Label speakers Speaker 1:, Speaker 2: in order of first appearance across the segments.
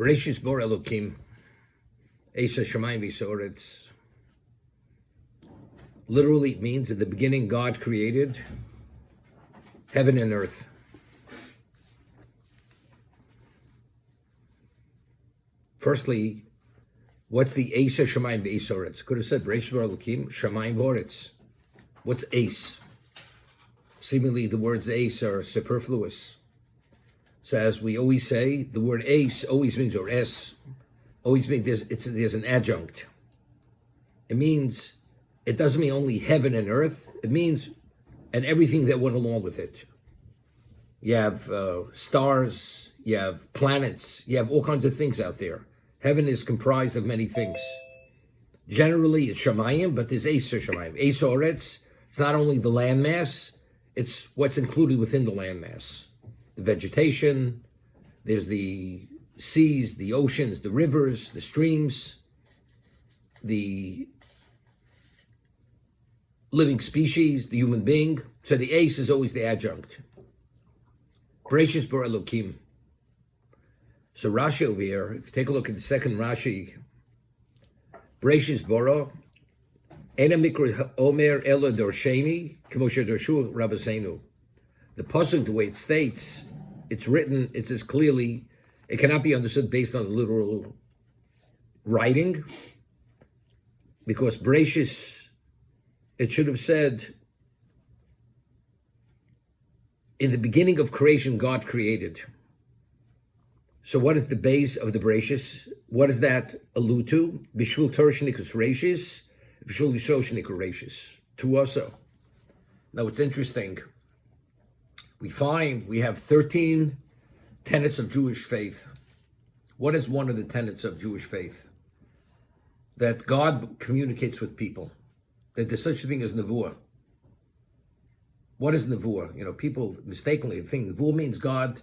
Speaker 1: Bereshis bor Elokim, Eisa Shemayim V'Soretz. Literally, it means in the beginning God created heaven and earth. Firstly, what's the Eisa Shemayim V'Soretz? Could have said Bereshis bor Elokim, Shemayim V'Oretz. What's Ace? Seemingly the words Ace are superfluous. So as we always say, the word Ace always means, or S, always means there's an adjunct. It means, it doesn't mean only heaven and earth. It means, and everything that went along with it. You have stars, you have planets, you have all kinds of things out there. Heaven is comprised of many things. Generally, it's Shemayim, but there's Eisa Shemayim. Eisa Oretz, it's not only the landmass, it's what's included within the landmass. The vegetation, there's the seas, the oceans, the rivers, the streams, the living species, the human being. So the Ace is always the adjunct. Bereshis bor Elokim. So Rashi over here, if you take a look at the second Rashi, Bereshis bora, Ena mikra omer ela dorsheni, k'moshe dorshu rabbeinu. The pasuk, the way it states, it's written, it says clearly, it cannot be understood based on literal writing, because Bereshis, it should have said, in the beginning of creation, God created. So what is the base of the Bereshis? What does that allude to? Bishul Torshnikus Reshis, Bishul Yisroshnikus Reshis. Two also. Now it's interesting. We find we have 13 tenets of Jewish faith. What is one of the tenets of Jewish faith? That God communicates with people. That there's such a thing as Nevuah. What is Nevuah? You know, people mistakenly think Nevuah means God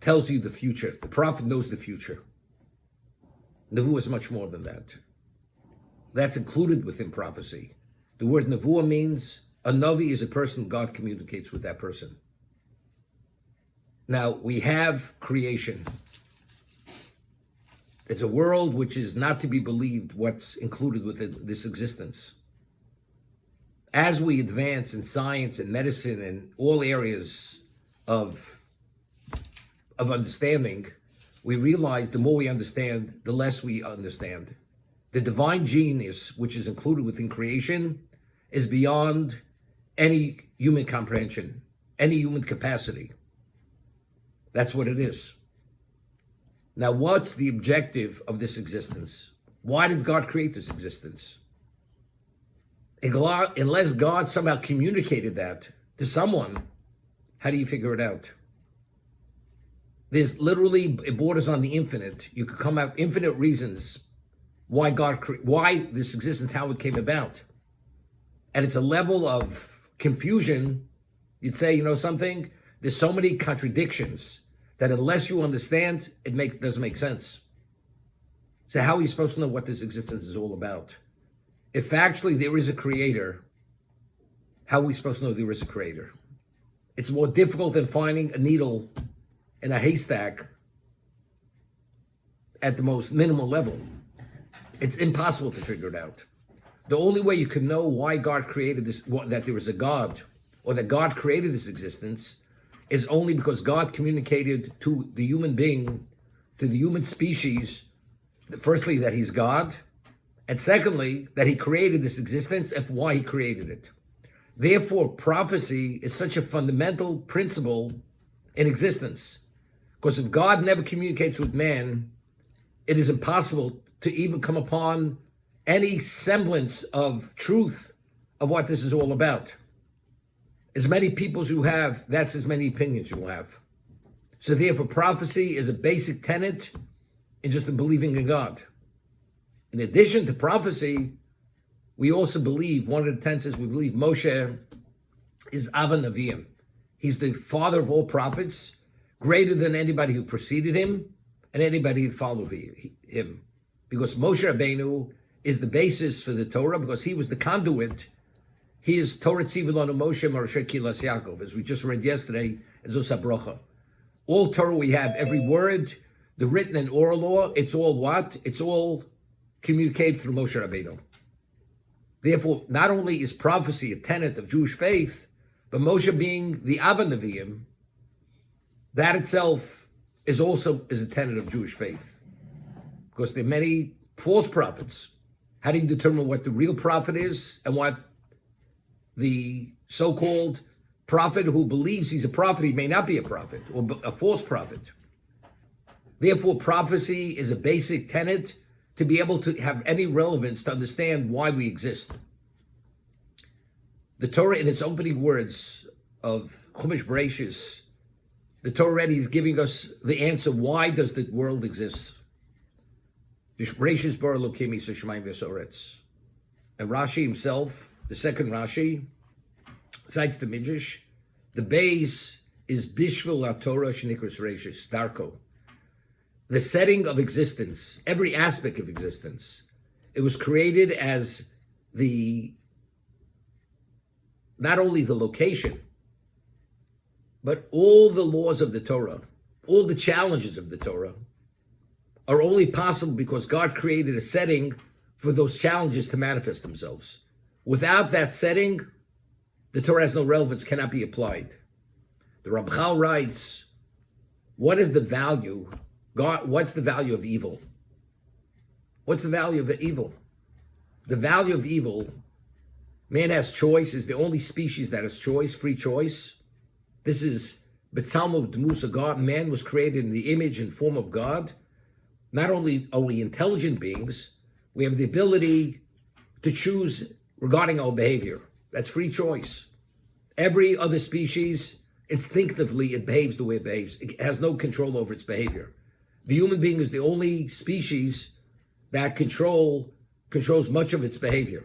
Speaker 1: tells you the future. The prophet knows the future. Nevuah is much more than that. That's included within prophecy. The word Nevuah means a Navi is a person God communicates with that person. Now, we have creation. It's a world which is not to be believed what's included within this existence. As we advance in science and medicine and all areas of understanding, we realize the more we understand, the less we understand. The divine genius, which is included within creation, is beyond any human comprehension, any human capacity. That's what it is. Now, what's the objective of this existence? Why did God create this existence? Unless God somehow communicated that to someone, how do you figure it out? There's literally, it borders on the infinite. You could come out infinite reasons why why this existence, how it came about. And it's a level of confusion. You'd say, you know something? There's so many contradictions that unless you understand, it doesn't make sense. So how are you supposed to know what this existence is all about? If actually there is a creator, how are we supposed to know there is a creator? It's more difficult than finding a needle in a haystack at the most minimal level. It's impossible to figure it out. The only way you can know why God created this, that there is a God, or that God created this existence, is only because God communicated to the human being, to the human species, firstly, that he's God, and secondly, that he created this existence and why he created it. Therefore, prophecy is such a fundamental principle in existence. Because if God never communicates with man, it is impossible to even come upon any semblance of truth of what this is all about. As many people as you have, that's as many opinions you will have. So therefore, prophecy is a basic tenet in just the believing in God. In addition to prophecy, we also believe, one of the tenets is we believe Moshe is Ava Nevi'im. He's the father of all prophets, greater than anybody who preceded him and anybody who followed him. Because Moshe Rabbeinu is the basis for the Torah, because he was the conduit. He is Torah Tzivilonu Moshe Marashet Kilas Yaakov, as we just read yesterday in Zos HaBrocha. All Torah we have, every word, the written and oral law, it's all what? It's all communicated through Moshe Rabbeinu. Therefore, not only is prophecy a tenet of Jewish faith, but Moshe being the Ava Nevi'im, that itself is also a tenet of Jewish faith. Because there are many false prophets. How do you determine what the real prophet is and what the so-called prophet who believes he's a prophet, he may not be a prophet, or a false prophet? Therefore, prophecy is a basic tenet to be able to have any relevance to understand why we exist. The Torah, in its opening words of Chumash Bereshis, the Torah already is giving us the answer, why does the world exist? Bereshis bara Elokim es hashamayim v'ha'aretz. And Rashi himself, the second Rashi, cites the Midrash. The base is Bishvil HaTorah shenikras Bereshis, Darko. The setting of existence, every aspect of existence, it was created as not only the location, but all the laws of the Torah, all the challenges of the Torah, are only possible because God created a setting for those challenges to manifest themselves. Without that setting, the Torah has no relevance, cannot be applied. The Ramchal writes, what is the value? God, what's the value of evil? What's the value of evil? The value of evil, man has choice, is the only species that has choice, free choice. This is B'Tzalmo D'Musa, God. Man was created in the image and form of God. Not only are we intelligent beings, we have the ability to choose regarding our behavior. That's free choice. Every other species, instinctively, it behaves the way it behaves. It has no control over its behavior. The human being is the only species that controls much of its behavior.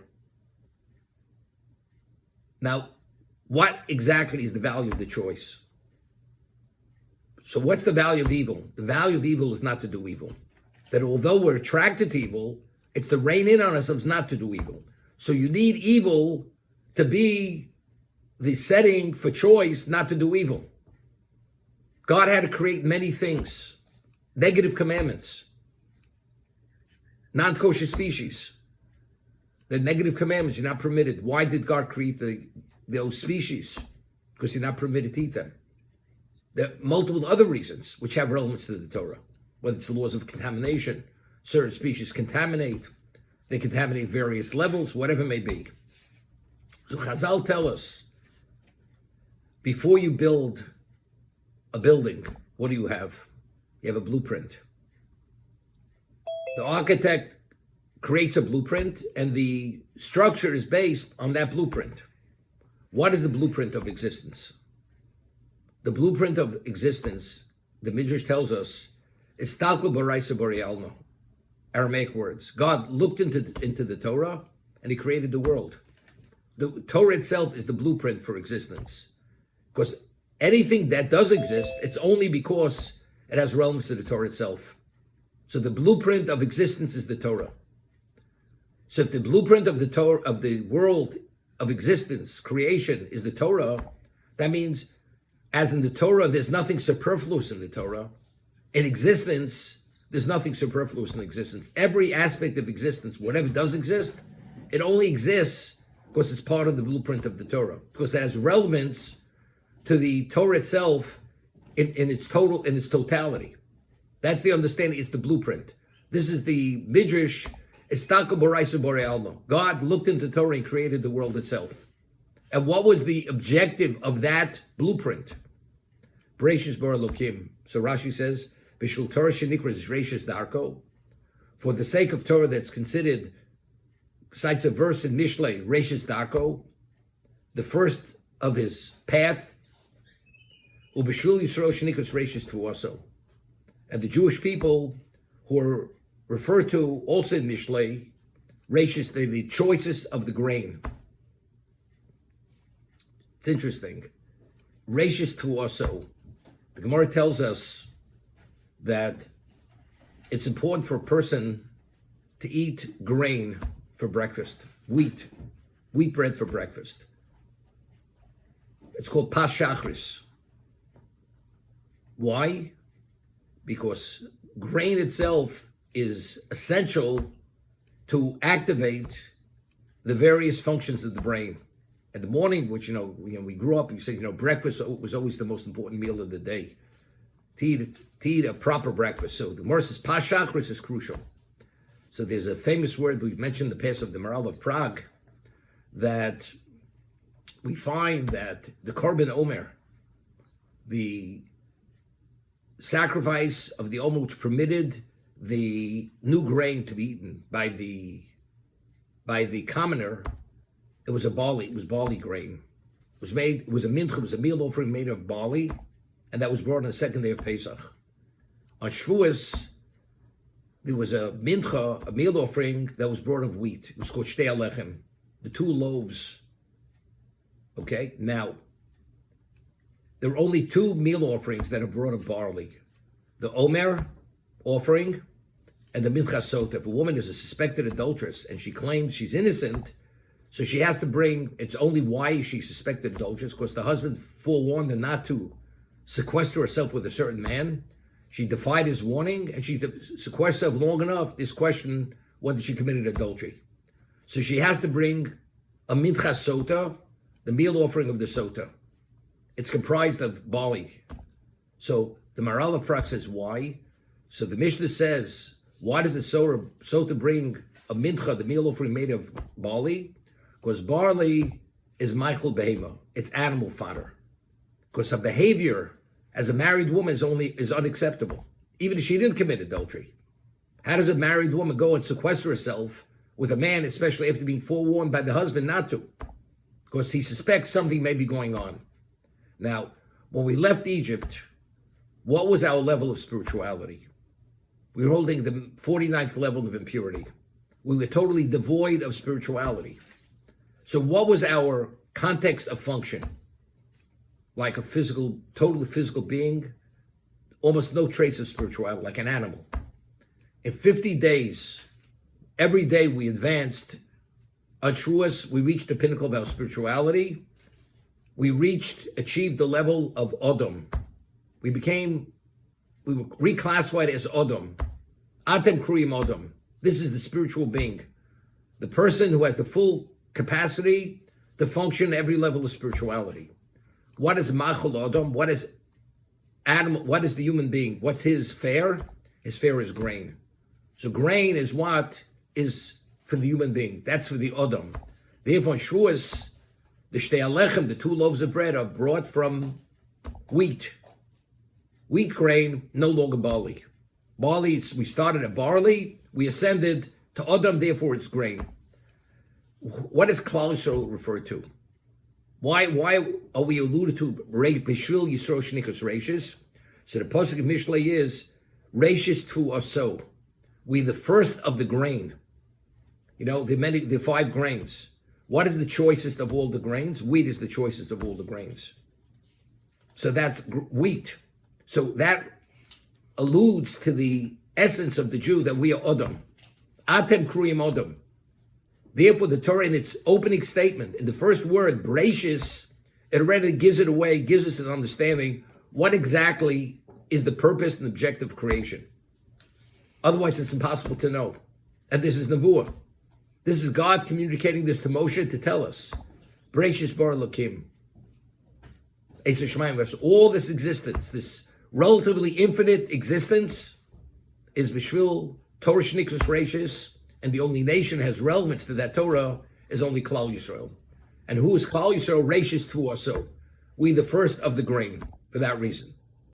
Speaker 1: Now, what exactly is the value of the choice? So what's the value of evil? The value of evil is not to do evil. That although we're attracted to evil, it's to rein in on ourselves not to do evil. So you need evil to be the setting for choice not to do evil. God had to create many things. Negative commandments. Non-kosher species. The negative commandments, you're not permitted. Why did God create those species? Because you're not permitted to eat them. There are multiple other reasons which have relevance to the Torah. Whether it's the laws of contamination, certain species contaminate, they contaminate various levels, whatever it may be. So Chazal tell us, before you build a building, what do you have? You have a blueprint. The architect creates a blueprint, and the structure is based on that blueprint. What is the blueprint of existence? The blueprint of existence, the Midrash tells us, is Stalko Baraisa Borealma, Aramaic words. God looked into the Torah, and he created the world. The Torah itself is the blueprint for existence. Because anything that does exist, it's only because it has relevance to the Torah itself. So the blueprint of existence is the Torah. So if the blueprint of the Torah, of the world of existence, creation, is the Torah, that means, as in the Torah, there's nothing superfluous in the Torah. In existence, there's nothing superfluous in existence. Every aspect of existence, whatever does exist, it only exists because it's part of the blueprint of the Torah, because it has relevance to the Torah itself in its totality. That's the understanding. It's the blueprint. This is the Midrash. Istalko Boraisa Borealma. God looked into Torah and created the world itself. And what was the objective of that blueprint? Bereshis bara Elokim. So Rashi says, Bishul Torah shenikras Reishis Darko. For the sake of Torah that's considered, cites a verse in Mishlei, Reishis Darko, the first of his path, Ubishul Yisrael shenikras Reishis Tuaso. And the Jewish people who are referred to also in Mishlei, Reishis, they're the choicest of the grain. It's interesting. Reishis Tuaso. The Gemara tells us that it's important for a person to eat grain for breakfast, wheat bread for breakfast. It's called Pas Shachris. Why? because grain itself is essential to activate the various functions of the brain. In the morning, which we grew up, you say breakfast was always the most important meal of the day. To eat a proper breakfast. So the Gemara says Pashachris is crucial. So there's a famous word we mentioned in the past of the Maharal of Prague, that we find that the Korban Omer, the sacrifice of the Omer, which permitted the new grain to be eaten by the commoner, it was barley grain. It was a mincha, it was a meal offering made of barley, and that was brought on the second day of Pesach. On Shavuos, there was a mincha, a meal offering that was brought of wheat. It was called Shtei Alechem, the two loaves. Okay, now, there are only two meal offerings that are brought of barley. The Omer offering and the Mincha Sota. If a woman is a suspected adulteress and she claims she's innocent, so she has to bring, it's only why she's suspected adulteress, because the husband forewarned her not to sequester herself with a certain man. She defied his warning, and she sequestered herself long enough, this question whether she committed adultery. So she has to bring a Mincha Sota, the meal offering of the Sota. It's comprised of barley. So the Maharal of Prague says, why? So the Mishnah says, why does the Sota bring a mincha, the meal offering made of barley? Because barley is Michael Behema. It's animal fodder. Because her behavior as a married woman is unacceptable, even if she didn't commit adultery. How does a married woman go and sequester herself with a man, especially after being forewarned by the husband not to? Because he suspects something may be going on. Now, when we left Egypt, what was our level of spirituality? We were holding the 49th level of impurity. We were totally devoid of spirituality. So what was our context of function? Like a totally physical being, almost no trace of spirituality, like an animal. In 50 days, every day we advanced. On Shavuos, we reached the pinnacle of our spirituality. We achieved the level of Odom. We were reclassified as Odom. Atem Kruyim Odom. This is the spiritual being. The person who has the full capacity to function at every level of spirituality. What is Machal Odom? What is Adam? What is the human being? What's his fare? His fare is grain. So grain is what is for the human being. That's for the Odom. Therefore, on Shavuos, the Shtei Alechem, the two loaves of bread, are brought from wheat. Wheat grain, no longer barley. Barley, we started at barley, we ascended to Odom, therefore it's grain. What does Klal Yisrael refer to? Why are we alluded to Bishvil Yisro Shnikas Reishis? So the pasuk of Mishlei is Reishis Tu Aso. We the first of the grain. The 5 grains. What is the choicest of all the grains? Wheat is the choicest of all the grains. So that's wheat. So that alludes to the essence of the Jew, that we are Odom. Atem Kruyim Odom. Therefore, the Torah, in its opening statement, in the first word, Bereshis, it already gives it away, gives us an understanding what exactly is the purpose and objective of creation. Otherwise, it's impossible to know. And this is Nevuah. This is God communicating this to Moshe to tell us. Bereshis bar Elokim. Eser Shemayim. All this existence, this relatively infinite existence, is Bishvil Torah Shnikus Reishis, and the only nation that has relevance to that Torah is only Klal Yisrael. And who is Klal Yisrael? Reishis Tu Aso. We the first of the grain, for that reason.